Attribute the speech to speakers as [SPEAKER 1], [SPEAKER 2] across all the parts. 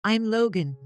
[SPEAKER 1] I'm Logan.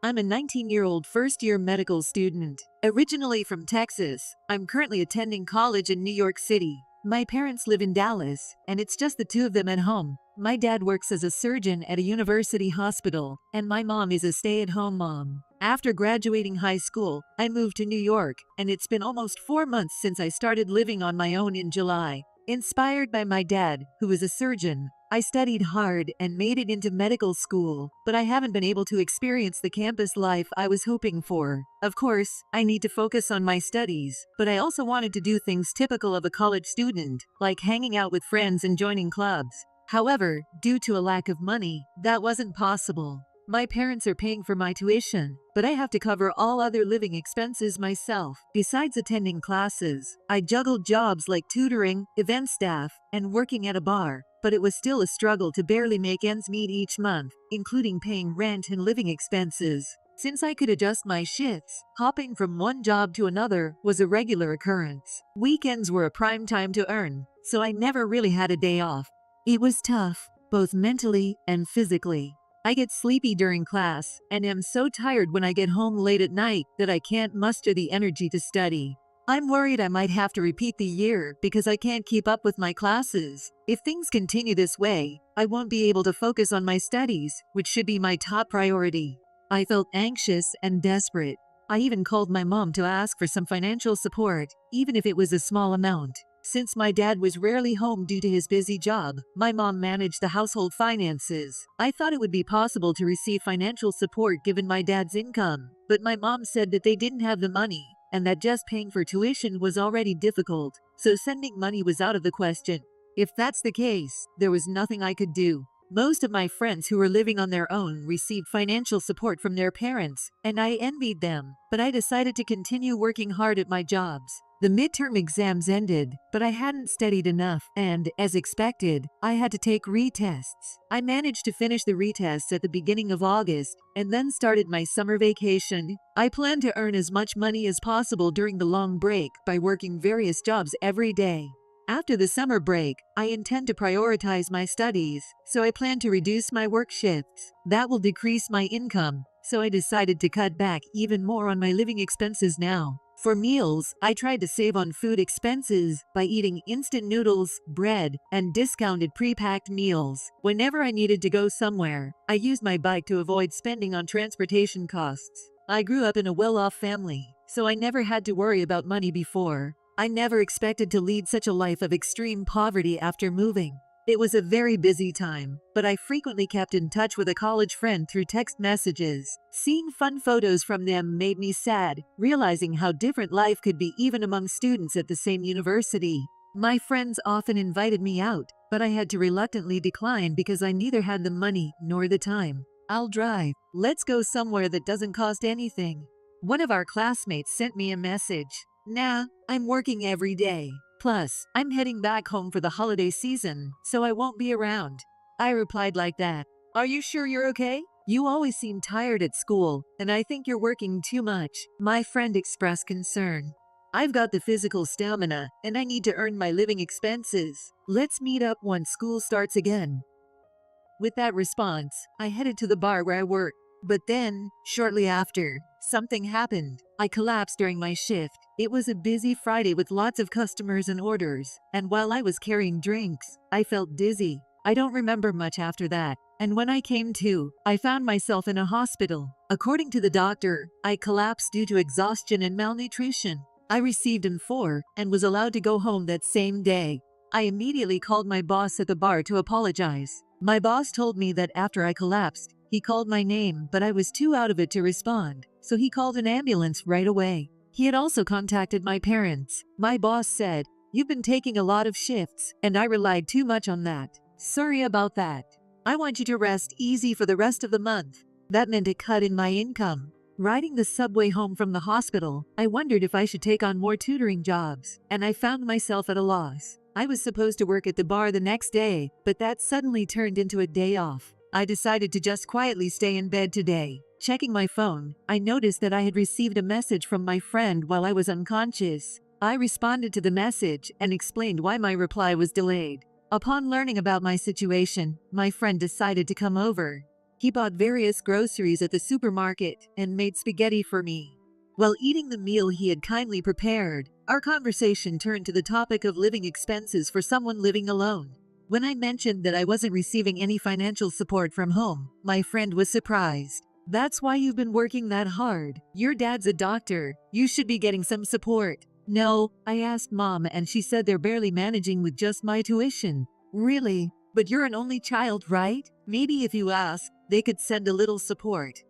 [SPEAKER 1] I'm a 19-year-old first-year medical student. Originally from Texas, I'm currently attending college in New York City. My parents live in Dallas, and it's just the two of them at home. My dad works as a surgeon at a university hospital, and my mom is a stay-at-home mom. After graduating high school, I moved to New York, and it's been almost 4 months since I started living on my own in July. Inspired by my dad, who is a surgeon, I studied hard and made it into medical school, but I haven't been able to experience the campus life I was hoping for. Of course, I need to focus on my studies, but I also wanted to do things typical of a college student, like hanging out with friends and joining clubs. However, due to a lack of money, that wasn't possible. My parents are paying for my tuition, but I have to cover all other living expenses myself. Besides attending classes, I juggled jobs like tutoring, event staff, and working at a bar, but it was still a struggle to barely make ends meet each month, including paying rent and living expenses. Since I could adjust my shifts, hopping from one job to another was a regular occurrence. Weekends were a prime time to earn, so I never really had a day off. It was tough, both mentally and physically. I get sleepy during class and am so tired when I get home late at night that I can't muster the energy to study. I'm worried I might have to repeat the year because I can't keep up with my classes. If things continue this way, I won't be able to focus on my studies, which should be my top priority. I felt anxious and desperate. I even called my mom to ask for some financial support, even if it was a small amount. Since my dad was rarely home due to his busy job, my mom managed the household finances. I thought it would be possible to receive financial support given my dad's income, but my mom said that they didn't have the money, and that just paying for tuition was already difficult, so sending money was out of the question. If that's the case, there was nothing I could do. Most of my friends who were living on their own received financial support from their parents, and I envied them, but I decided to continue working hard at my jobs. The midterm exams ended, but I hadn't studied enough, and, as expected, I had to take retests. I managed to finish the retests at the beginning of August, and then started my summer vacation. I plan to earn as much money as possible during the long break by working various jobs every day. After the summer break, I intend to prioritize my studies, so I plan to reduce my work shifts. That will decrease my income, so I decided to cut back even more on my living expenses now. For meals, I tried to save on food expenses by eating instant noodles, bread, and discounted pre-packed meals. Whenever I needed to go somewhere, I used my bike to avoid spending on transportation costs. I grew up in a well-off family, so I never had to worry about money before. I never expected to lead such a life of extreme poverty after moving. It was a very busy time, but I frequently kept in touch with a college friend through text messages. Seeing fun photos from them made me sad, realizing how different life could be even among students at the same university. My friends often invited me out, but I had to reluctantly decline because I neither had the money nor the time. I'll drive. Let's go somewhere that doesn't cost anything. One of our classmates sent me a message. Nah, I'm working every day. Plus, I'm heading back home for the holiday season, so I won't be around. I replied like that. Are you sure you're okay? You always seem tired at school, and I think you're working too much. My friend expressed concern. I've got the physical stamina, and I need to earn my living expenses. Let's meet up once school starts again. With that response, I headed to the bar where I work. But then, shortly after, something happened. I collapsed during my shift. It was a busy Friday with lots of customers and orders, and while I was carrying drinks, I felt dizzy. I don't remember much after that, and when I came to, I found myself in a hospital. According to the doctor, I collapsed due to exhaustion and malnutrition. I received an 4 and was allowed to go home that same day. I immediately called my boss at the bar to apologize. My boss told me that after I collapsed, he called my name, but I was too out of it to respond, so he called an ambulance right away. He had also contacted my parents. My boss said, "You've been taking a lot of shifts, and I relied too much on that. Sorry about that. I want you to rest easy for the rest of the month." That meant a cut in my income. Riding the subway home from the hospital, I wondered if I should take on more tutoring jobs, and I found myself at a loss. I was supposed to work at the bar the next day, but that suddenly turned into a day off. I decided to just quietly stay in bed today. Checking my phone, I noticed that I had received a message from my friend while I was unconscious. I responded to the message and explained why my reply was delayed. Upon learning about my situation, my friend decided to come over. He bought various groceries at the supermarket and made spaghetti for me. While eating the meal he had kindly prepared, our conversation turned to the topic of living expenses for someone living alone. When I mentioned that I wasn't receiving any financial support from home, my friend was surprised. "That's why you've been working that hard. Your dad's a doctor. You should be getting some support." "No," I asked Mom, and she said they're barely managing with just my tuition. "Really? But you're an only child, right? Maybe if you ask, they could send a little support."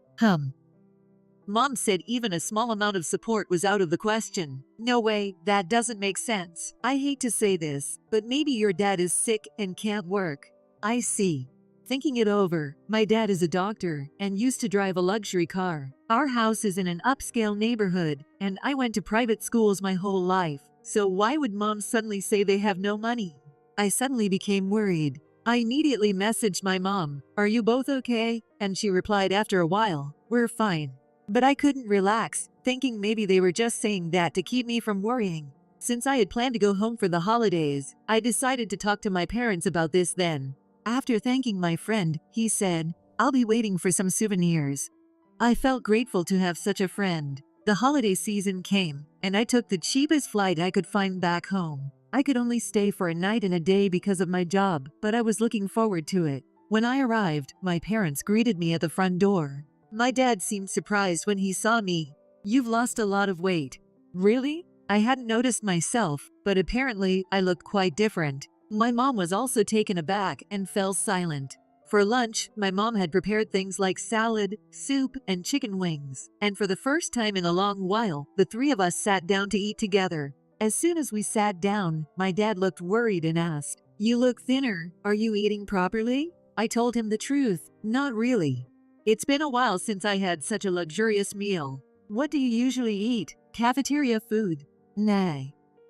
[SPEAKER 1] Mom said even a small amount of support was out of the question. "No way, that doesn't make sense. I hate to say this, but maybe your dad is sick and can't work." "I see." Thinking it over, my dad is a doctor and used to drive a luxury car. Our house is in an upscale neighborhood, and I went to private schools my whole life. So why would Mom suddenly say they have no money? I suddenly became worried. I immediately messaged my mom, "Are you both okay?" And she replied after a while, "We're fine." But I couldn't relax, thinking maybe they were just saying that to keep me from worrying. Since I had planned to go home for the holidays, I decided to talk to my parents about this then. After thanking my friend, he said, "I'll be waiting for some souvenirs." I felt grateful to have such a friend. The holiday season came, and I took the cheapest flight I could find back home. I could only stay for a night and a day because of my job, but I was looking forward to it. When I arrived, my parents greeted me at the front door. My dad seemed surprised when he saw me. "You've lost a lot of weight." "Really?" I hadn't noticed myself, but apparently I looked quite different. My mom was also taken aback and fell silent. For lunch, my mom had prepared things like salad, soup, and chicken wings. And for the first time in a long while, the three of us sat down to eat together. As soon as we sat down, my dad looked worried and asked, "You look thinner. Are you eating properly?" I told him the truth. "Not really. It's been a while since I had such a luxurious meal." "What do you usually eat? Cafeteria food?" "Nah.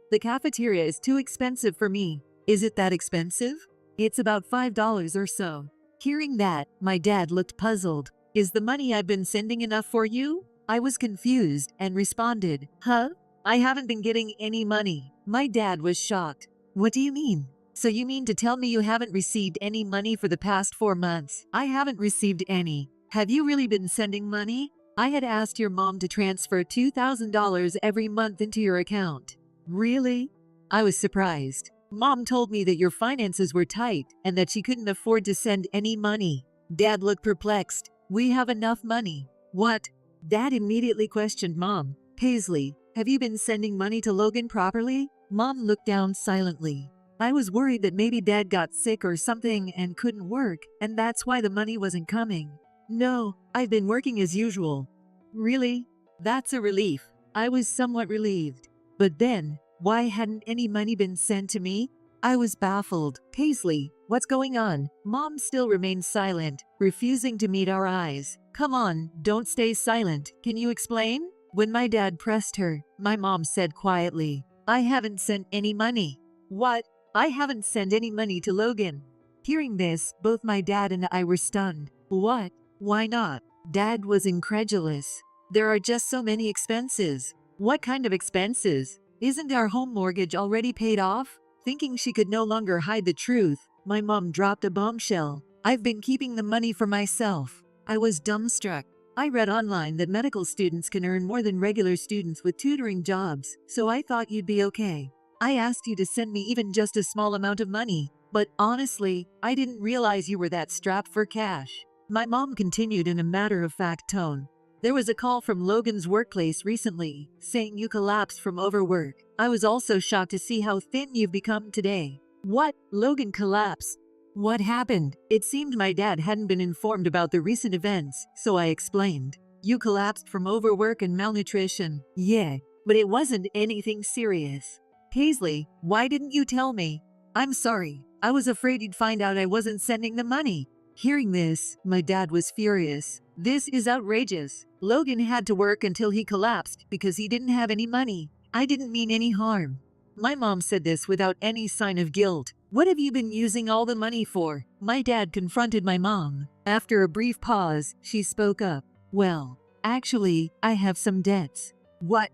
[SPEAKER 1] The cafeteria is too expensive for me." "Is it that expensive?" "It's about $5 or so." Hearing that, my dad looked puzzled. "Is the money I've been sending enough for you?" I was confused and responded, "Huh? I haven't been getting any money." My dad was shocked. "What do you mean? So you mean to tell me you haven't received any money for the past 4 months?" "I haven't received any." "Have you really been sending money?" "I had asked your mom to transfer $2,000 every month into your account." "Really?" I was surprised. "Mom told me that your finances were tight and that she couldn't afford to send any money." Dad looked perplexed. "We have enough money." "What?" Dad immediately questioned Mom. "Paisley, have you been sending money to Logan properly?" Mom looked down silently. I was worried that maybe Dad got sick or something and couldn't work, and that's why the money wasn't coming. "No, I've been working as usual." "Really? That's a relief." I was somewhat relieved. But then, why hadn't any money been sent to me? I was baffled. "Paisley, what's going on?" Mom still remained silent, refusing to meet our eyes. "Come on, don't stay silent. Can you explain?" When my dad pressed her, my mom said quietly, "I haven't sent any money." "What? I haven't sent any money to Logan." Hearing this, both my dad and I were stunned. "What? Why not?" Dad was incredulous. "There are just so many expenses." "What kind of expenses? Isn't our home mortgage already paid off?" Thinking she could no longer hide the truth, my mom dropped a bombshell. "I've been keeping the money for myself." I was dumbstruck. "I read online that medical students can earn more than regular students with tutoring jobs, so I thought you'd be okay. I asked you to send me even just a small amount of money, but honestly, I didn't realize you were that strapped for cash." My mom continued in a matter-of-fact tone. "There was a call from Logan's workplace recently, saying you collapsed from overwork. I was also shocked to see how thin you've become today." "What? Logan collapsed? What happened?" It seemed my dad hadn't been informed about the recent events, so I explained. "You collapsed from overwork and malnutrition." "Yeah, but it wasn't anything serious." "Paisley, why didn't you tell me?" "I'm sorry. I was afraid you'd find out I wasn't sending the money." Hearing this, my dad was furious. "This is outrageous. Logan had to work until he collapsed because he didn't have any money. I didn't mean any harm." My mom said this without any sign of guilt. "What have you been using all the money for?" My dad confronted my mom. After a brief pause, she spoke up. "Well, actually, I have some debts." "What?"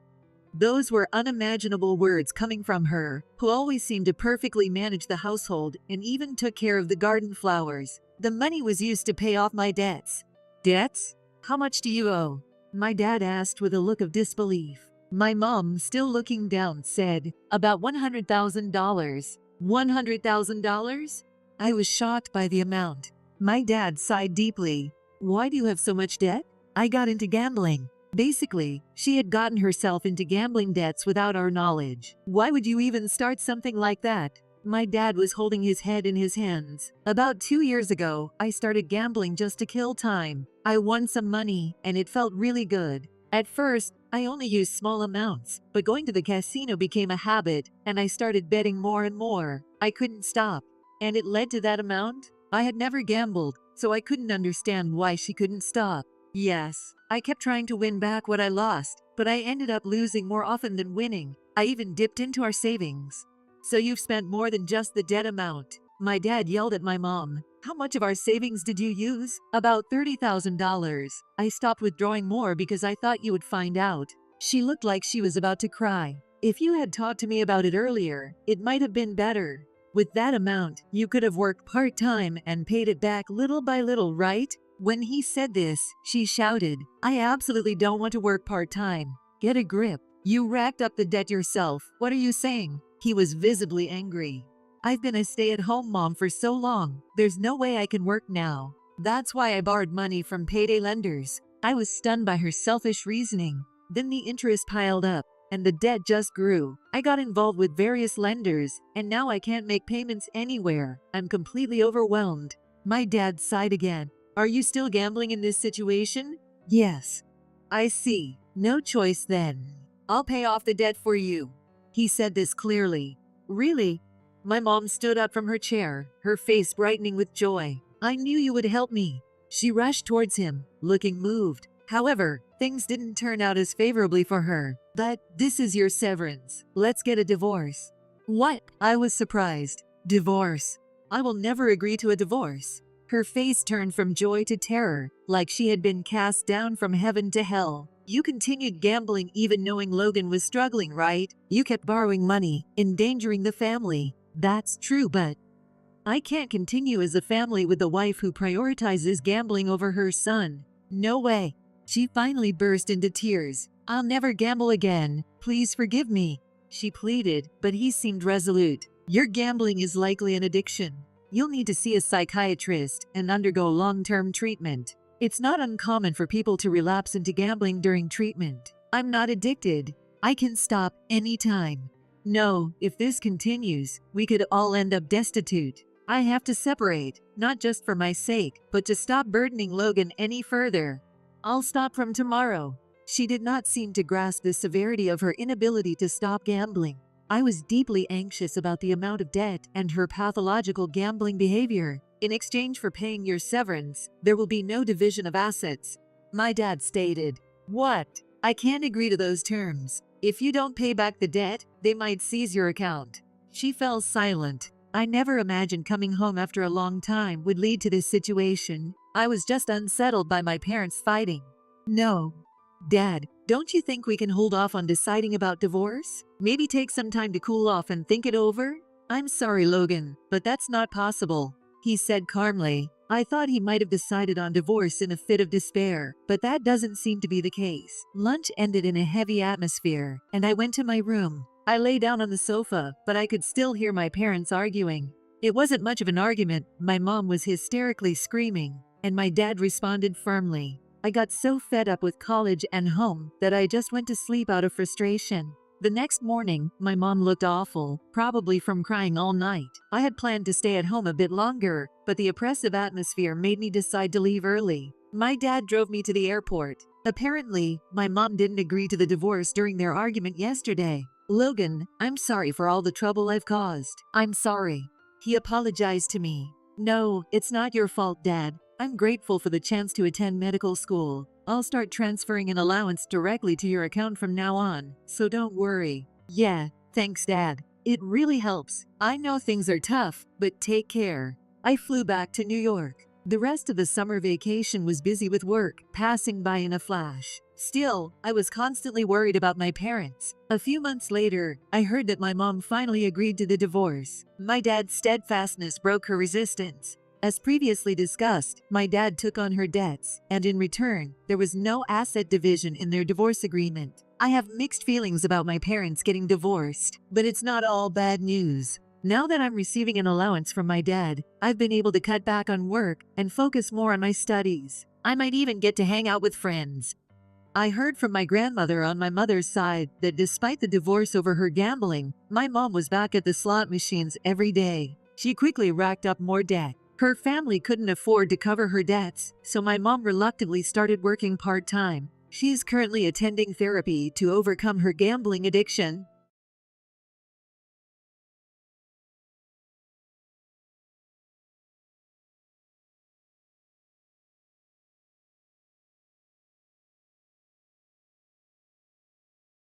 [SPEAKER 1] Those were unimaginable words coming from her, who always seemed to perfectly manage the household and even took care of the garden flowers. The money was used to pay off my debts. Debts? How much do you owe? My dad asked with a look of disbelief. My mom, still looking down, said, about $100,000. $100,000? I was shocked by the amount. My dad sighed deeply. Why do you have so much debt? I got into gambling. Basically, she had gotten herself into gambling debts without our knowledge. Why would you even start something like that? My dad was holding his head in his hands. About 2 years ago, I started gambling just to kill time. I won some money, and it felt really good. At first, I only used small amounts, but going to the casino became a habit, and I started betting more and more. I couldn't stop. And it led to that amount? I had never gambled, so I couldn't understand why she couldn't stop. Yes, I kept trying to win back what I lost, but I ended up losing more often than winning. I even dipped into our savings. So you've spent more than just the debt amount. My dad yelled at my mom. How much of our savings did you use? About $30,000. I stopped withdrawing more because I thought you would find out. She looked like she was about to cry. If you had talked to me about it earlier, it might have been better. With that amount, you could have worked part-time and paid it back little by little, right? When he said this, she shouted, I absolutely don't want to work part-time. Get a grip. You racked up the debt yourself. What are you saying? He was visibly angry. I've been a stay-at-home mom for so long. There's no way I can work now. That's why I borrowed money from payday lenders. I was stunned by her selfish reasoning. Then the interest piled up, and the debt just grew. I got involved with various lenders, and now I can't make payments anywhere. I'm completely overwhelmed. My dad sighed again. Are you still gambling in this situation? Yes. I see. No choice then. I'll pay off the debt for you. He said this clearly. Really? My mom stood up from her chair, her face brightening with joy. I knew you would help me. She rushed towards him, looking moved. However, things didn't turn out as favorably for her. But this is your severance. Let's get a divorce. What? I was surprised. Divorce. I will never agree to a divorce. Her face turned from joy to terror, like she had been cast down from heaven to hell. You continued gambling even knowing Logan was struggling, right? You kept borrowing money, endangering the family. That's true, but I can't continue as a family with a wife who prioritizes gambling over her son. No way. She finally burst into tears. I'll never gamble again. Please forgive me. She pleaded, but he seemed resolute. Your gambling is likely an addiction. You'll need to see a psychiatrist and undergo long-term treatment. It's not uncommon for people to relapse into gambling during treatment. I'm not addicted. I can stop anytime. No, if this continues, we could all end up destitute. I have to separate, not just for my sake, but to stop burdening Logan any further. I'll stop from tomorrow. She did not seem to grasp the severity of her inability to stop gambling. I was deeply anxious about the amount of debt and her pathological gambling behavior. In exchange for paying your severance, there will be no division of assets. My dad stated. What? I can't agree to those terms. If you don't pay back the debt, they might seize your account. She fell silent. I never imagined coming home after a long time would lead to this situation. I was just unsettled by my parents fighting. No. Dad, don't you think we can hold off on deciding about divorce? Maybe take some time to cool off and think it over? I'm sorry, Logan, but that's not possible. He said calmly. I thought he might have decided on divorce in a fit of despair, but that doesn't seem to be the case. Lunch ended in a heavy atmosphere, and I went to my room. I lay down on the sofa, but I could still hear my parents arguing. It wasn't much of an argument. My mom was hysterically screaming, and my dad responded firmly. I got so fed up with college and home that I just went to sleep out of frustration. The next morning, my mom looked awful, probably from crying all night. I had planned to stay at home a bit longer, but the oppressive atmosphere made me decide to leave early. My dad drove me to the airport. Apparently, my mom didn't agree to the divorce during their argument yesterday. Logan, I'm sorry for all the trouble I've caused. I'm sorry. He apologized to me. No, it's not your fault, Dad. I'm grateful for the chance to attend medical school. I'll start transferring an allowance directly to your account from now on, so don't worry. Yeah, thanks, Dad. It really helps. I know things are tough, but take care. I flew back to New York. The rest of the summer vacation was busy with work, passing by in a flash. Still, I was constantly worried about my parents. A few months later, I heard that my mom finally agreed to the divorce. My dad's steadfastness broke her resistance. As previously discussed, my dad took on her debts, and in return, there was no asset division in their divorce agreement. I have mixed feelings about my parents getting divorced, but it's not all bad news. Now that I'm receiving an allowance from my dad, I've been able to cut back on work and focus more on my studies. I might even get to hang out with friends. I heard from my grandmother on my mother's side that despite the divorce over her gambling, my mom was back at the slot machines every day. She quickly racked up more debt. Her family couldn't afford to cover her debts, so my mom reluctantly started working part-time. She is currently attending therapy to overcome her gambling addiction.